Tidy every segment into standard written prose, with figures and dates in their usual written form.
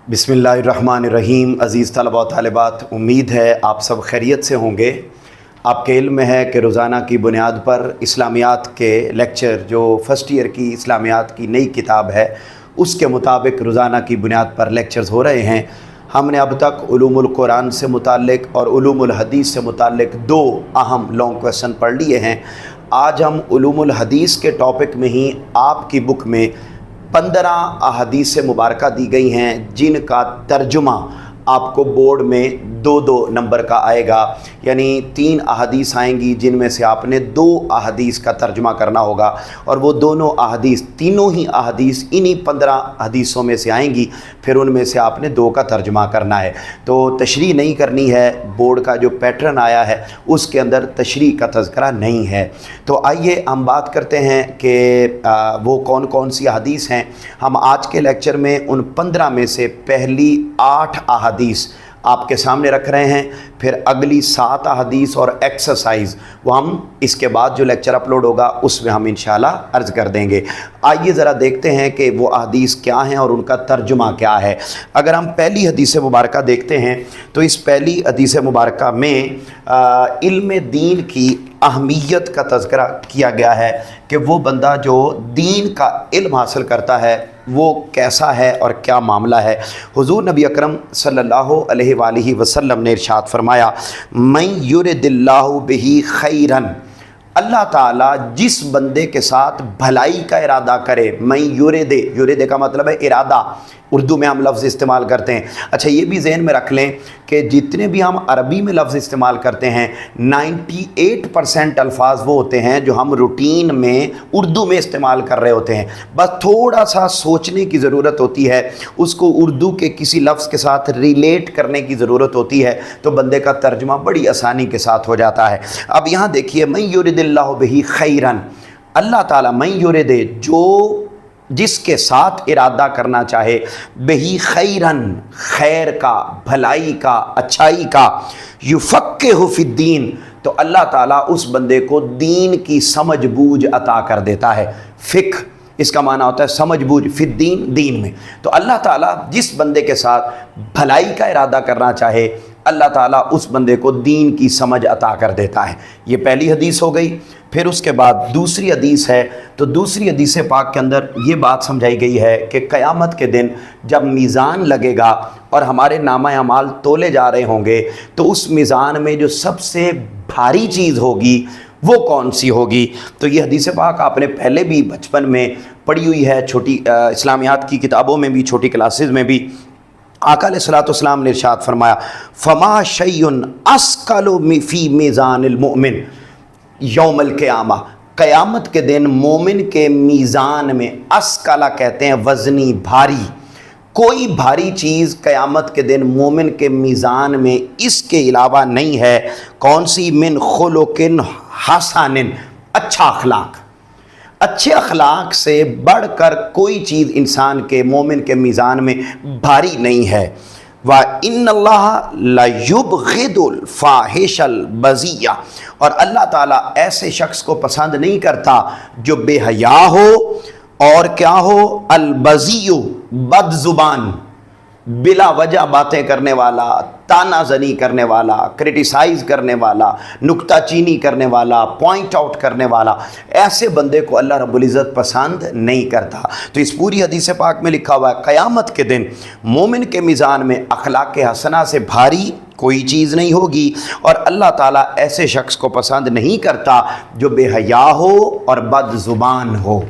बिस्मिल्लाहिर्रहमानिर्रहीम। अज़ीज़ तलबा व तालिबात, उम्मीद है आप सब खैरियत से होंगे। आपके इल्म में है कि रोज़ाना की बुनियाद पर इस्लामियात के लेक्चर, जो फ़र्स्ट ईयर की इस्लामियात की नई किताब है, उसके मुताबिक रोज़ाना की बुनियाद पर लेक्चर्स हो रहे हैं। हमने अब तक उलूमुल कुरान से मुताल्लिक़ और उलूमुल हदीस से मुताल्लिक़ दो अहम लॉन्ग क्वेश्चन पढ़ लिए हैं। आज हम उलूमुल हदीस के टॉपिक में ही आपकी बुक में 15 अहादीस मुबारका दी गई हैं, जिनका तर्जुमा आपको बोर्ड में 2-2 नंबर का आएगा। यानी 3 अहादीस आएंगी जिनमें से आपने 2 अहादीस का तर्जुमा करना होगा, और वो दोनों अहादीस, तीनों ही अहादीस इन्हीं 15 हदीसों में से आएंगी। फिर उनमें से आपने 2 का तर्जुमा करना है। तो तशरीह नहीं करनी है, बोर्ड का जो पैटर्न आया है उसके अंदर तशरीह का तज़किरा नहीं है। तो आइए हम बात करते हैं कि वो कौन कौन सी अहादीस हैं। हम आज के लेक्चर में उन 15 में से पहली 8 अहादीस आपके सामने रख रहे हैं। फिर अगली 7 अहादीस और एक्सरसाइज वो हम इसके बाद जो लेक्चर अपलोड होगा उसमें हम इंशाल्लाह अर्ज़ कर देंगे। आइए ज़रा देखते हैं कि वो अहादीस क्या हैं और उनका तर्जुमा क्या है। अगर हम पहली हदीस मुबारका देखते हैं तो इस पहली हदीस मुबारका में इल्म दीन की अहमियत का तज़किरा किया गया है कि वो बंदा जो दीन का इल्म हासिल करता है वो कैसा है और क्या मामला है। हुज़ूर नबी अकरम सल्लल्लाहु अलैहि वसल्लम ने इरशाद फरमाया, मन युरिदिल्लाहु बिही खैरन, अल्लाह ताला जिस बंदे के साथ भलाई का इरादा करे। मैं युरिदे का मतलब है इरादा, उर्दू में हम लफ्ज़ इस्तेमाल करते हैं। अच्छा, ये भी ज़हन में रख लें कि जितने भी हम अरबी में लफ्ज़ इस्तेमाल करते हैं 98% अल्फाज वो होते हैं जो हम रूटीन में उर्दू में इस्तेमाल कर रहे होते हैं। बस थोड़ा सा सोचने की ज़रूरत होती है, उसको उर्दू के किसी लफ्ज़ के साथ रिलेट करने की ज़रूरत होती है, तो बंदे का तर्जुमा बड़ी आसानी के साथ हो जाता है। अब यहाँ देखिए, मैं युरिदिल्लाहु बिही खैरन, अल्लाह ताला मैं युरिदे, जो जिसके साथ इरादा करना चाहे, बिही खैरन, खैर का, भलाई का, अच्छाई का, युफ़क्किहु फ़िद्दीन, तो अल्लाह ताला उस बंदे को दीन की समझ बूझ अता कर देता है। फ़िक़्ह इसका माना होता है समझ बूझ, फ़िद्दीन, दीन में। तो अल्लाह ताला जिस बंदे के साथ भलाई का इरादा करना चाहे, अल्लाह ताला उस बंदे को दीन की समझ अता कर देता है। ये पहली हदीस हो गई। फिर उसके बाद दूसरी हदीस है, तो दूसरी हदीस पाक के अंदर ये बात समझाई गई है कि क़यामत के दिन जब मीज़ान लगेगा और हमारे नामा अमाल तोले जा रहे होंगे, तो उस मीज़ान में जो सबसे भारी चीज़ होगी वो कौन सी होगी। तो ये हदीस पाक आपने पहले भी बचपन में पढ़ी हुई है, छोटी इस्लामियात की किताबों में भी, छोटी क्लासेस में भी। आका अलैहिस्सलाम ने इरशाद फरमाया, फमा शैउन अस्कलु फी मीज़ानिल मुमिन यौमल क़यामा, क़यामत के दिन मोमिन के मीज़ान में, अस्कला कहते हैं वज़नी, भारी, कोई भारी चीज़ क़यामत के दिन मोमिन के मीज़ान में इसके अलावा नहीं है। कौन सी? मिन खुलुकिन हसनिन, अच्छा अखलाक। अच्छे अखलाक से बढ़कर कोई चीज़ इंसान के, मोमिन के मीज़ान में भारी नहीं है। व इन्नल्लाह ला युबग़िदुल फ़ाहिशल बज़िया, और अल्लाह ताला ऐसे शख्स को पसंद नहीं करता जो बेहया हो और क्या हो, अल-बज़ियु, बदज़ुबान, बिला वजह बातें करने वाला, तानाज़नी करने वाला, क्रिटिसाइज़ करने वाला, नुक्ताचीनी करने वाला, पॉइंट आउट करने वाला, ऐसे बंदे को अल्लाह रब्बुल इज़्ज़त पसंद नहीं करता। तो इस पूरी हदीस पाक में लिखा हुआ है, क़यामत के दिन मोमिन के मीज़ान में अखलाक हसना से भारी कोई चीज़ नहीं होगी, और अल्लाह ताला ऐसे शख्स को पसंद नहीं करता जो बेहया हो और बदज़ुबान हो।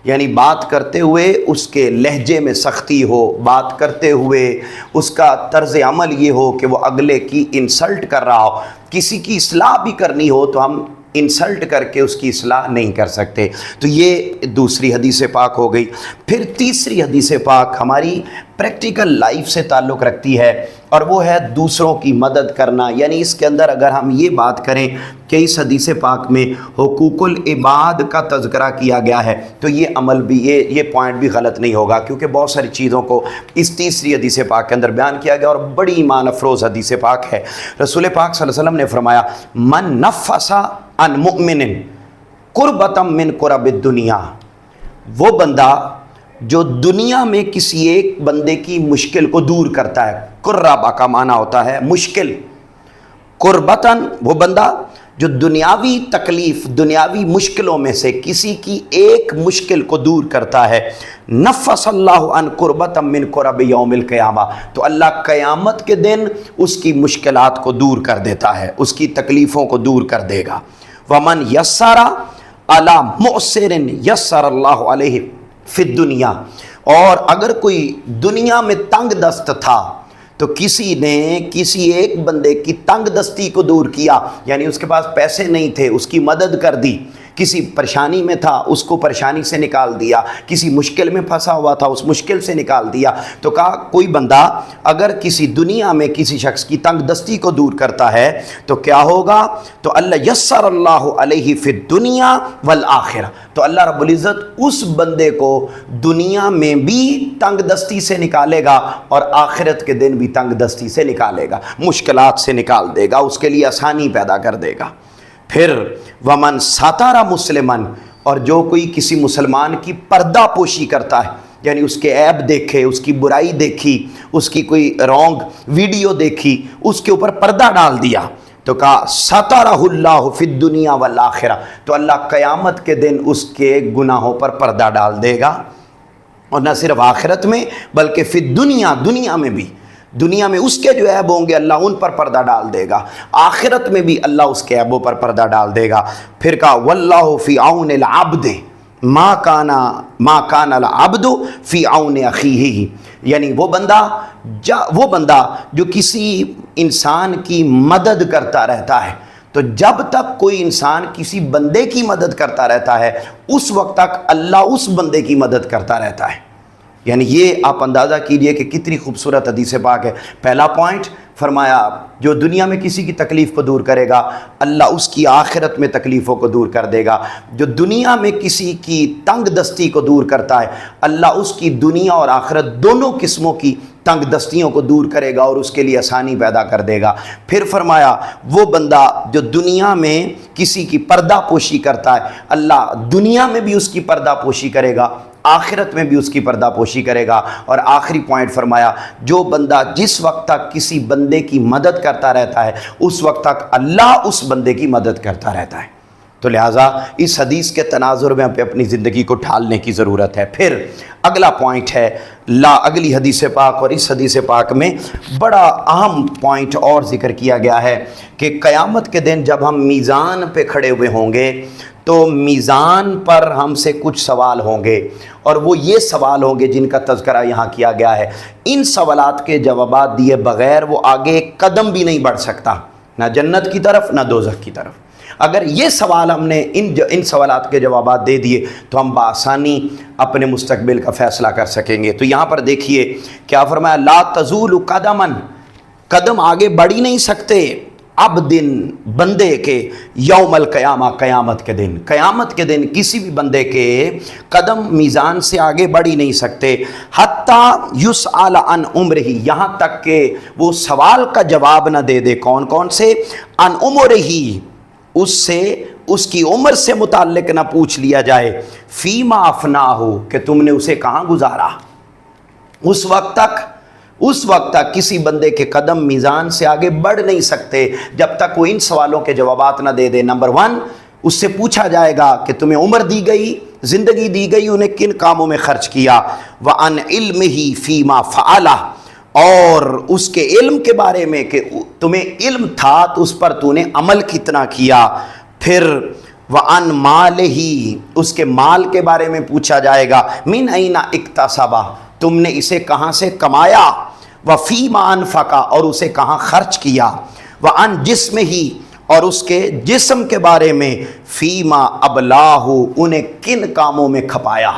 यानी बात करते हुए उसके लहजे में सख्ती हो, बात करते हुए उसका तर्ज़ अमल ये हो कि वो अगले की इंसल्ट कर रहा हो। किसी की इस्लाह भी करनी हो तो हम इंसल्ट करके उसकी इस्लाह नहीं कर सकते। तो ये दूसरी हदीस पाक हो गई। फिर तीसरी हदीस पाक हमारी प्रैक्टिकल लाइफ से ताल्लुक़ रखती है, और वो है दूसरों की मदद करना। यानी इसके अंदर अगर हम ये बात करें कि इस हदीस पाक में हुकूकुल इबाद का तज़किरा किया गया है, तो ये अमल भी, ये पॉइंट भी गलत नहीं होगा, क्योंकि बहुत सारी चीज़ों को इस तीसरी हदीस पाक के अंदर बयान किया गया और बड़ी ईमान अफरोज़ हदीस पाक है। रसूल पाक सल्लल्लाहु अलैहि वसल्लम ने फरमाया, मन नफ़सा अन मुमिनिन कुर्बतम मिन कुरबिद दुनिया, वो बंदा جو دنیا میں کسی ایک بندے کی مشکل کو دور کرتا ہے. قربا کا معنی ہوتا ہے مشکل. قربتاً وہ بندہ جو دنیاوی تکلیف، دنیاوی مشکلوں میں سے کسی کی ایک مشکل کو دور کرتا ہے. نفس اللہ عن قربۃ من قرب یوم القیامہ، تو اللہ قیامت کے دن اس کی مشکلات کو دور کر دیتا ہے، اس کی تکلیفوں کو دور کر دے گا. ومن یسر علی مؤسر یسر اللہ علیہ فی الدنیا، اور اگر کوئی دنیا میں تنگ دست تھا تو کسی نے کسی ایک بندے کی تنگ دستی کو دور کیا، یعنی اس کے پاس پیسے نہیں تھے، اس کی مدد کر دی. کسی پریشانی میں تھا، اس کو پریشانی سے نکال دیا. کسی مشکل میں پھنسا ہوا تھا، اس مشکل سے نکال دیا. تو کہا کوئی بندہ اگر کسی دنیا میں کسی شخص کی تنگ دستی کو دور کرتا ہے تو کیا ہوگا؟ تو اللہ یسر اللہ علیہ فی الدنیا والآخرہ، تو اللہ رب العزت اس بندے کو دنیا میں بھی تنگ دستی سے نکالے گا اور آخرت کے دن بھی تنگ دستی سے نکالے گا، مشکلات سے نکال دے گا، اس کے لیے آسانی پیدا کر دے گا. پھر ومن ساتارا مسلمن، اور جو کوئی کسی مسلمان کی پردہ پوشی کرتا ہے، یعنی اس کے عیب دیکھے، اس کی برائی دیکھی، اس کی کوئی رونگ ویڈیو دیکھی، اس کے اوپر پردہ ڈال دیا، تو کہا ساتارہ اللہ فی الدنیا والآخرہ، تو اللہ قیامت کے دن اس کے گناہوں پر پردہ ڈال دے گا. اور نہ صرف آخرت میں بلکہ فی الدنیا، دنیا میں بھی، دنیا میں اس کے جو عیب ہوں گے اللہ ان پر پردہ ڈال دے گا، آخرت میں بھی اللہ اس کے عیبوں پر پردہ ڈال دے گا. پھر کہا واللہ فی عون العبد ما کان العبد فی عون اخیہ، یعنی وہ بندہ جو کسی انسان کی مدد کرتا رہتا ہے، تو جب تک کوئی انسان کسی بندے کی مدد کرتا رہتا ہے اس وقت تک اللہ اس بندے کی مدد کرتا رہتا ہے. یعنی یہ آپ اندازہ کیجئے کہ کتنی خوبصورت حدیث پاک ہے. پہلا پوائنٹ فرمایا جو دنیا میں کسی کی تکلیف کو دور کرے گا اللہ اس کی آخرت میں تکلیفوں کو دور کر دے گا. جو دنیا میں کسی کی تنگ دستی کو دور کرتا ہے اللہ اس کی دنیا اور آخرت دونوں قسموں کی تنگ دستیوں کو دور کرے گا اور اس کے لیے آسانی پیدا کر دے گا. پھر فرمایا وہ بندہ جو دنیا میں کسی کی پردہ پوشی کرتا ہے اللہ دنیا میں بھی اس کی پردہ پوشی کرے گا، آخرت میں بھی اس کی پردہ پوشی کرے گا. اور آخری پوائنٹ فرمایا جو بندہ جس وقت تک کسی بندے کی مدد کرتا رہتا ہے اس وقت تک اللہ اس بندے کی مدد کرتا رہتا ہے. تو لہٰذا اس حدیث کے تناظر میں ہمیں اپنی زندگی کو ڈھالنے کی ضرورت ہے. پھر اگلا پوائنٹ ہے اگلی حدیث پاک، اور اس حدیث پاک میں بڑا اہم پوائنٹ اور ذکر کیا گیا ہے کہ قیامت کے دن جب ہم میزان پہ کھڑے ہوئے ہوں گے تو میزان پر ہم سے کچھ سوال ہوں گے، اور وہ یہ سوال ہوں گے جن کا تذکرہ یہاں کیا گیا ہے. ان سوالات کے جوابات دیے بغیر وہ آگے ایک قدم بھی نہیں بڑھ سکتا، نہ جنت کی طرف نہ دوزخ کی طرف. اگر یہ سوال ہم نے ان سوالات کے جوابات دے دیے تو ہم بآسانی اپنے مستقبل کا فیصلہ کر سکیں گے. تو یہاں پر دیکھیے کیا فرمایا، لا تزول قدمن، قدم آگے بڑھ ہی نہیں سکتے عبد بندے کے یوم القیامہ، قیامت کے دن. قیامت کے دن کسی بھی بندے کے قدم میزان سے آگے بڑھ ہی نہیں سکتے. حتیٰ یسأل عن عمرہ، یہاں تک کہ وہ سوال کا جواب نہ دے دے. کون سے؟ عن عمرہ، اس سے اس کی عمر سے متعلق نہ پوچھ لیا جائے. فیما افناہ، کہ تم نے اسے کہاں گزارا. اس وقت تک کسی بندے کے قدم میزان سے آگے بڑھ نہیں سکتے جب تک وہ ان سوالوں کے جوابات نہ دے دے. نمبر 1، اس سے پوچھا جائے گا کہ تمہیں عمر دی گئی، زندگی دی گئی، انہیں کن کاموں میں خرچ کیا. وعن علمہ فیما فعلہ، اور اس کے علم کے بارے میں کہ تمہیں علم تھا تو اس پر تو نے عمل کتنا کیا. پھر وعن مالہ، اس کے مال کے بارے میں پوچھا جائے گا. من این اکتسبہ، تم نے اسے کہاں سے کمایا. وفیما انفقا، اور اسے کہاں خرچ کیا. وعن جسمہ، اور اس کے جسم کے بارے میں فیما ابلاہ، انہیں کن کاموں میں کھپایا.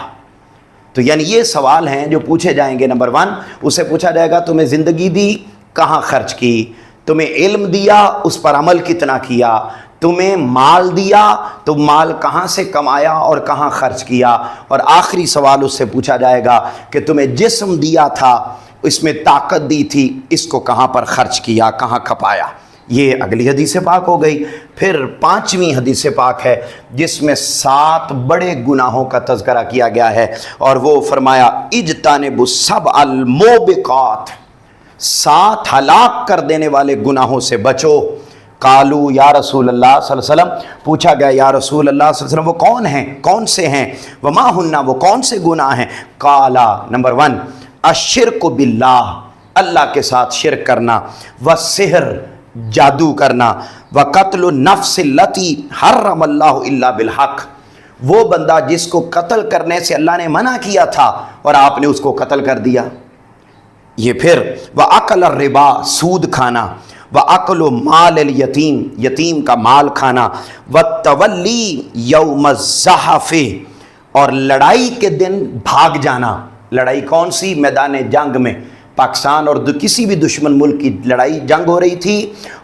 تو یعنی یہ سوال ہیں جو پوچھے جائیں گے. نمبر 1، اسے پوچھا جائے گا تمہیں زندگی دی، کہاں خرچ کی. تمہیں علم دیا، اس پر عمل کتنا کیا. تمہیں مال دیا تو مال کہاں سے کمایا اور کہاں خرچ کیا. اور آخری سوال اس سے پوچھا جائے گا کہ تمہیں جسم دیا تھا، اس میں طاقت دی تھی، اس کو کہاں پر خرچ کیا، کہاں کھپایا. یہ اگلی حدیث پاک ہو گئی۔ پھر 5ویں حدیث پاک ہے جس میں 7 بڑے گناہوں کا تذکرہ کیا گیا ہے، اور وہ فرمایا اجتنبوا السبع الموبقات، 7 ہلاک کر دینے والے گناہوں سے بچو۔ قالو یا رسول اللہ صلی اللہ علیہ وسلم، پوچھا گیا یا رسول اللہ صلی اللہ علیہ وسلم وہ کون ہیں، کون سے ہیں؟ وما ہن، وہ کون سے گناہ ہیں؟ قالا، نمبر 1 الشرک باللہ، اللہ کے ساتھ شرک کرنا، والسحر، جادو کرنا، وقتل النفس التی حرم اللہ الا بالحق، وہ بندہ جس کو قتل کرنے سے اللہ نے منع کیا تھا اور آپ نے اس کو قتل کر دیا۔ یہ پھر وَأَكَلَ الرِّبَا، سود کھانا، وَأَكْلُ مَالِ الْيَتِيمِ، یتیم کا مال کھانا، وَالتَّوَلِّي يَوْمَ الزَّحَفِ، اور لڑائی کے دن بھاگ جانا۔ لڑائی کون سی؟ میدان جنگ میں، پاکستان اور کسی بھی دشمن ملک کی لڑائی جنگ ہو رہی تھی،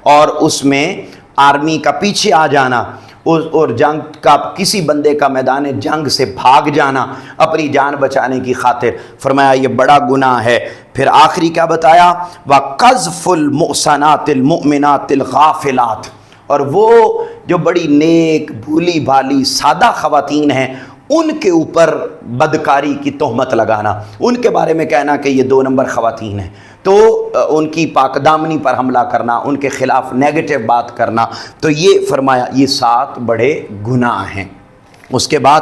اور اس میں آرمی کا پیچھے آ جانا، اور جنگ کا کسی بندے کا میدان جنگ سے بھاگ جانا اپنی جان بچانے کی خاطر، فرمایا یہ بڑا گناہ ہے۔ پھر آخری کیا بتایا؟ وَقَذْفُ الْمُحْصَنَاتِ الْمُؤْمِنَاتِ الْغَافِلَاتِ، اور وہ جو بڑی نیک بھولی بھالی سادہ خواتین ہیں ان کے اوپر بدکاری کی تہمت لگانا، ان کے بارے میں کہنا کہ یہ 2 نمبر خواتین ہیں، تو ان کی پاک دامنی پر حملہ کرنا، ان کے خلاف نیگیٹو بات کرنا، تو یہ فرمایا یہ 7 بڑے گناہ ہیں۔ اس کے بعد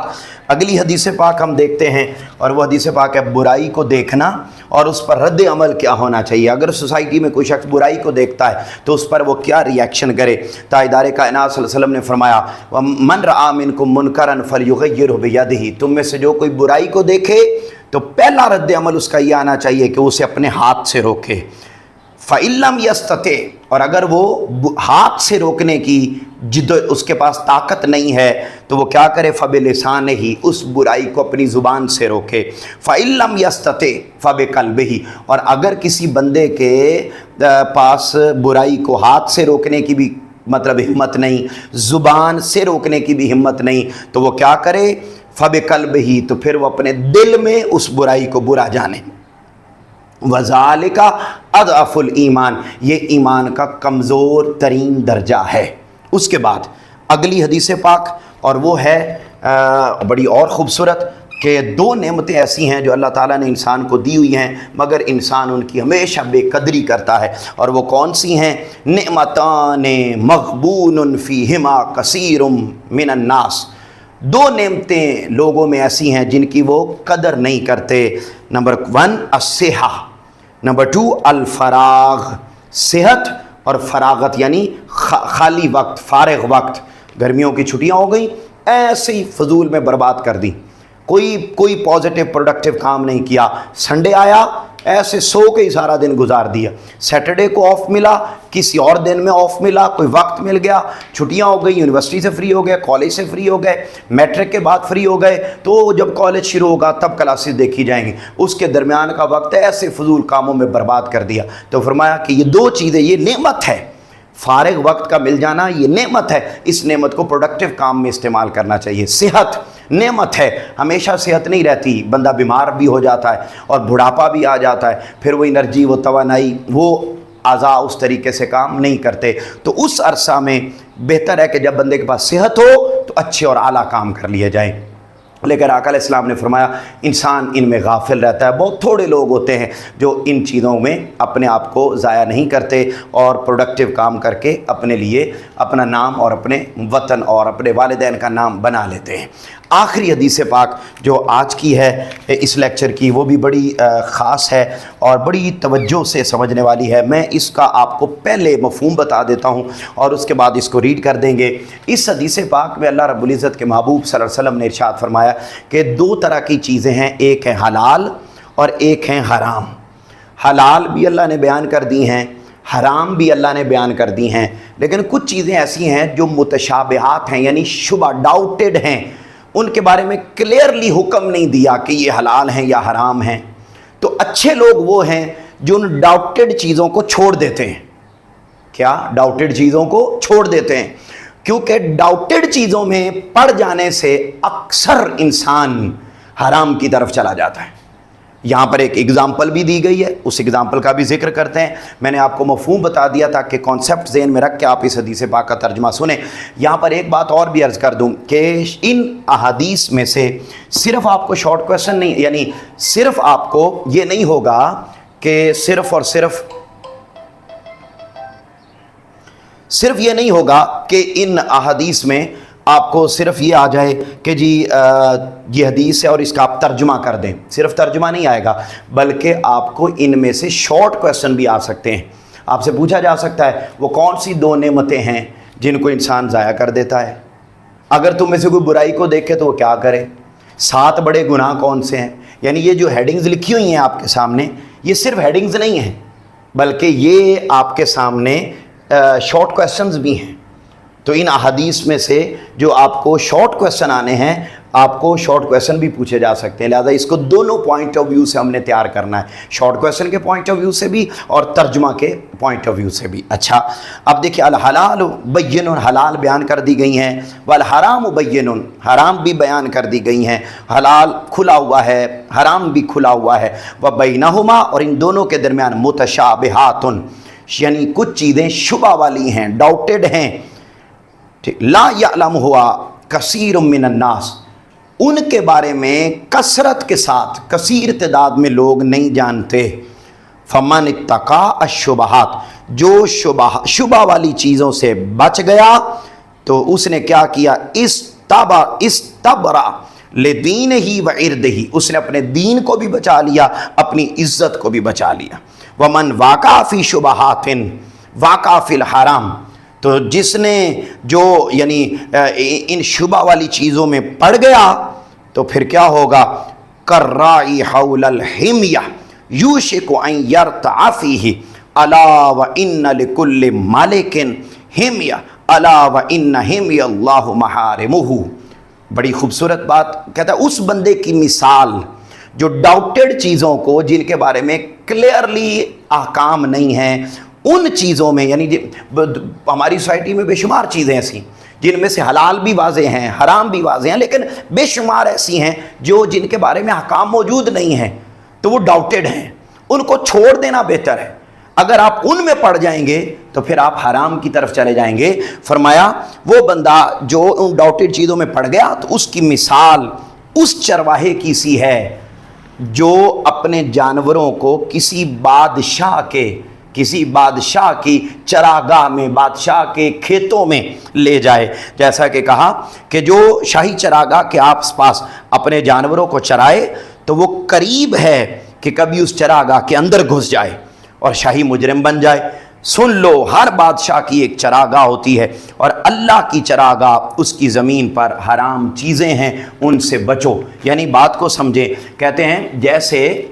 اگلی حدیث پاک ہم دیکھتے ہیں، اور وہ حدیث پاک ہے برائی کو دیکھنا اور اس پر رد عمل کیا ہونا چاہیے۔ اگر سوسائٹی میں کوئی شخص برائی کو دیکھتا ہے تو اس پر وہ کیا ری ایکشن کرے۔ تاجدار کائنات صلی اللہ علیہ وسلم نے فرمایا من رآ منکم منکرا فلیغیرہ بیدہ، تم میں سے جو کوئی برائی کو دیکھے تو پہلا رد عمل اس کا یہ آنا چاہیے کہ اسے اپنے ہاتھ سے روکے۔ فَإِن لَمْ يَسْتَطِعْ، اور اگر وہ ہاتھ سے روکنے کی اس کے پاس طاقت نہیں ہے تو وہ کیا کرے؟ فَبِلِسَانِهِ، اس برائی کو اپنی زبان سے روکے۔ فَإِن لَمْ يَسْتَطِعْ فَبِقَلْبِهِ، اور اگر کسی بندے کے پاس برائی کو ہاتھ سے روکنے کی بھی مطلب ہمت نہیں، زبان سے روکنے کی بھی ہمت نہیں، تو وہ کیا کرے؟ فَبِقَلْبِهِ، تو پھر وہ اپنے دل میں اس برائی کو برا جانے۔ وَذَلِكَ أَضْعَفُ الْإِيمَانِ، یہ ایمان کا کمزور ترین درجہ ہے۔ اس کے بعد اگلی حدیث پاک، اور وہ ہے بڑی اور خوبصورت، کہ 2 نعمتیں ایسی ہیں جو اللہ تعالیٰ نے انسان کو دی ہوئی ہیں مگر انسان ان کی ہمیشہ بے قدری کرتا ہے، اور وہ کون سی ہیں؟ نعمتان مغبون فیہما کثیر من الناس، 2 نعمتیں لوگوں میں ایسی ہیں جن کی وہ قدر نہیں کرتے۔ نمبر 1 الصحہ، نمبر 2 الفراغ، صحت اور فراغت یعنی خالی وقت، فارغ وقت۔ گرمیوں کی چھٹیاں ہو گئیں، ایسے ہی فضول میں برباد کر دی، کوئی پازیٹیو پروڈکٹیو کام نہیں کیا۔ سنڈے آیا، ایسے سو کے ہی سارا دن گزار دیا۔ سیٹرڈے کو آف ملا، کسی اور دن میں آف ملا، کوئی وقت مل گیا، چھٹیاں ہو گئی، یونیورسٹی سے فری ہو گئے، کالج سے فری ہو گئے، میٹرک کے بعد فری ہو گئے، تو جب کالج شروع ہوگا تب کلاسز دیکھی جائیں گی، اس کے درمیان کا وقت ایسے فضول کاموں میں برباد کر دیا۔ تو فرمایا کہ یہ 2 چیزیں، یہ نعمت ہے، فارغ وقت کا مل جانا یہ نعمت ہے، اس نعمت کو پروڈکٹیو کام میں استعمال کرنا چاہیے۔ صحت نعمت ہے، ہمیشہ صحت نہیں رہتی، بندہ بیمار بھی ہو جاتا ہے اور بڑھاپا بھی آ جاتا ہے، پھر وہ انرجی، وہ توانائی، وہ اعضاء اس طریقے سے کام نہیں کرتے۔ تو اس عرصہ میں بہتر ہے کہ جب بندے کے پاس صحت ہو تو اچھے اور اعلیٰ کام کر لیے جائیں۔ لیکن آقا علیہ السلام نے فرمایا انسان ان میں غافل رہتا ہے، بہت تھوڑے لوگ ہوتے ہیں جو ان چیزوں میں اپنے آپ کو ضائع نہیں کرتے اور پروڈکٹیو کام کر کے اپنے لیے اپنا نام اور اپنے وطن اور اپنے والدین کا نام بنا لیتے ہیں۔ آخری حدیث پاک جو آج کی ہے اس لیکچر کی، وہ بھی بڑی خاص ہے اور بڑی توجہ سے سمجھنے والی ہے۔ میں اس کا آپ کو پہلے مفہوم بتا دیتا ہوں اور اس کے بعد اس کو ریڈ کر دیں گے۔ اس حدیث پاک میں اللہ رب العزت کے محبوب صلی اللہ علیہ وسلم نے ارشاد فرمایا کہ 2 طرح کی چیزیں ہیں، ایک ہے حلال اور ایک ہے حرام۔ حلال بھی اللہ نے بیان کر دی ہیں، حرام بھی اللہ نے بیان کر دی ہیں، لیکن کچھ چیزیں ایسی ہیں جو متشابہات ہیں، یعنی شبہ، ڈاؤٹڈ ہیں، ان کے بارے میں کلیئرلی حکم نہیں دیا کہ یہ حلال ہیں یا حرام ہیں۔ تو اچھے لوگ وہ ہیں جو ان ڈاؤٹڈ چیزوں کو چھوڑ دیتے ہیں۔ کیا؟ ڈاؤٹڈ چیزوں کو چھوڑ دیتے ہیں، کیونکہ ڈاؤٹڈ چیزوں میں پڑ جانے سے اکثر انسان حرام کی طرف چلا جاتا ہے۔ यहाँ पर एक एग्ज़ाम्पल भी दी गई है, उस एग्ज़ाम्पल का भी जिक्र करते हैं। मैंने आपको मफ़हूम बता दिया था कि कॉन्सेप्ट ज़हन में रख के आप इस हदीस पाक का तर्जुमा सुने। यहाँ पर एक बात और भी अर्ज़ कर दूँ कि इन अहादीस में से सिर्फ़ आपको शॉर्ट क्वेश्चन नहीं, यानी सिर्फ़ आपको ये नहीं होगा कि सिर्फ़ और सिर्फ ये नहीं होगा कि इन अहादीस में आपको सिर्फ ये आ जाए कि जी ये हदीस है और इसका आप तर्जुमा कर दें। सिर्फ तर्जुमा नहीं आएगा, बल्कि आपको इनमें से शॉर्ट क्वेश्चन भी आ सकते हैं। आपसे पूछा जा सकता है वो कौन सी 2 नेमतें हैं जिनको इंसान ज़ाया कर देता है। अगर तुम में से कोई बुराई को देखे तो वो क्या करे। 7 बड़े गुनाह कौन से हैं। यानी ये जो हेडिंग्स लिखी हुई हैं आपके सामने, ये सिर्फ हेडिंग्स नहीं हैं, बल्कि ये आपके सामने शॉर्ट क्वेश्चंस भी हैं। तो इन अहादीस में से जो आपको शॉर्ट क्वेश्चन आने हैं, आपको शॉर्ट क्वेश्चन भी पूछे जा सकते हैं। लिहाजा इसको दोनों पॉइंट ऑफ व्यू से हमने तैयार करना है, शॉर्ट क्वेश्चन के पॉइंट ऑफ व्यू से भी और तर्जुमा के पॉइंट ऑफ व्यू से भी। अच्छा, अब देखिए, अल हलाल बय्यनुन, हलाल बयान कर दी गई हैं, वल हराम बय्यनुन, हराम भी बयान कर दी गई हैं। हलाल खुला हुआ है, हराम भी खुला हुआ है। व बैनहुमा, और इन दोनों के दरमियान मुतशाबिहातुन, यानी कुछ चीज़ें शुबा वाली हैं, डाउटेड हैं। ठीक, ला यअलम हुआ कसीर मिनन नास, उनके बारे में कसरत के साथ कसीर तादाद में लोग नहीं जानते। फमन इत्तका अशुबहात, जो शुबा वाली चीज़ों से बच गया तो उसने क्या किया, इस्तबरा लेदीन ही व इर्द ही, उसने अपने दीन को भी बचा लिया, अपनी इज्जत को भी बचा लिया। वमन वाकाफ़ी शुबहातिन वाकाफ़िल हराम, तो जिसने जो यानी इन शुबा वाली चीज़ों में पड़ गया तो फिर क्या होगा, कर्राई हौलल हिमिया यूशिकु अन यरतअ फीही अला व इन्न लिकुल्लि मालिकिन हिमिया अला व इन्न हिमिया अल्लाहु महारिमुहु। बड़ी खूबसूरत बात कहता है, उस बंदे की मिसाल जो डाउटेड चीज़ों को, जिनके बारे में क्लियरली अहकाम नहीं हैं, उन चीज़ों में, यानी हमारी सोसाइटी में बेशुमार चीज़ें ऐसी जिनमें से हलाल भी वाज़े हैं, हराम भी वाज़े हैं, लेकिन बेशुमार ऐसी हैं जो जिनके बारे में अहकाम मौजूद नहीं हैं, तो वो डाउटेड हैं, उनको छोड़ देना बेहतर है। अगर आप उनमें पड़ जाएंगे तो फिर आप हराम की तरफ चले जाएंगे। फरमाया वो बंदा जो उन डाउटेड चीज़ों में पड़ गया तो उसकी मिसाल उस चरवाहे की सी है जो अपने जानवरों को किसी बादशाह की चरागाह में, बादशाह के खेतों में ले जाए। जैसा कि कहा कि जो शाही चरागाह के आस पास अपने जानवरों को चराए तो वो करीब है कि कभी उस चरागाह के अंदर घुस जाए और शाही मुजरिम बन जाए। सुन लो, हर बादशाह की एक चरागाह होती है और अल्लाह की चरागाह उसकी ज़मीन पर हराम चीज़ें हैं, उनसे बचो। यानी बात को समझे, कहते हैं जैसे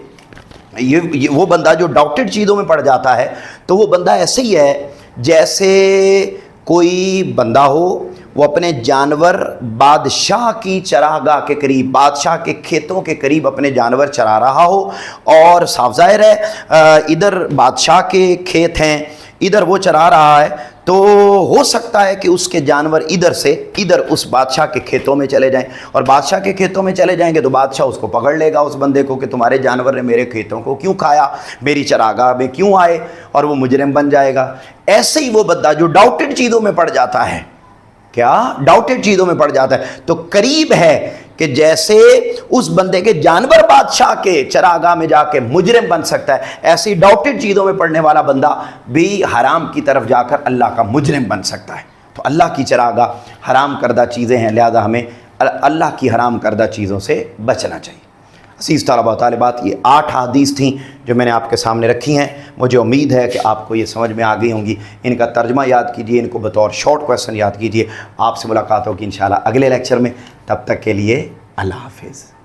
ये वो बंदा जो डाउटेड चीज़ों में पड़ जाता है तो वो बंदा ऐसे ही है जैसे कोई बंदा हो, वो अपने जानवर बादशाह की चरागाह के करीब, बादशाह के खेतों के करीब अपने जानवर चरा रहा हो और साफ ज़ाहिर है इधर बादशाह के खेत हैं, इधर वो चरा रहा है, तो हो सकता है कि उसके जानवर इधर से इधर उस बादशाह के खेतों में चले जाएं और बादशाह के खेतों में चले जाएंगे तो बादशाह उसको पकड़ लेगा, उस बंदे को, कि तुम्हारे जानवर ने मेरे खेतों को क्यों खाया, मेरी चरागाह में क्यों आए, और वो मुजरिम बन जाएगा। ऐसे ही वो बंदा जो डाउटेड चीज़ों में पड़ जाता है, क्या डाउटेड चीज़ों में पड़ जाता है, तो करीब है कि जैसे उस बंदे के जानवर बादशाह के चरागाह में जाके मुजरिम बन सकता है, ऐसे ही डाउटेड चीज़ों में पड़ने वाला बंदा भी हराम की तरफ जाकर अल्लाह का मुजरिम बन सकता है। तो अल्लाह की चरागाह हराम करदा चीज़ें हैं, लिहाजा हमें अल्लाह की हराम करदा चीज़ों से बचना चाहिए। अज़ीज़ तलबा तालिबात, ये 8 हदीस थी जो मैंने आपके सामने रखी हैं। मुझे उम्मीद है कि आपको ये समझ में आ गई होंगी। इनका तर्जुमा याद कीजिए, इनको बतौर शॉर्ट क्वेश्चन याद कीजिए। आपसे मुलाकात होगी इंशाअल्लाह अगले लेक्चर में। तब तक के लिए अल्लाह हाफ़िज़।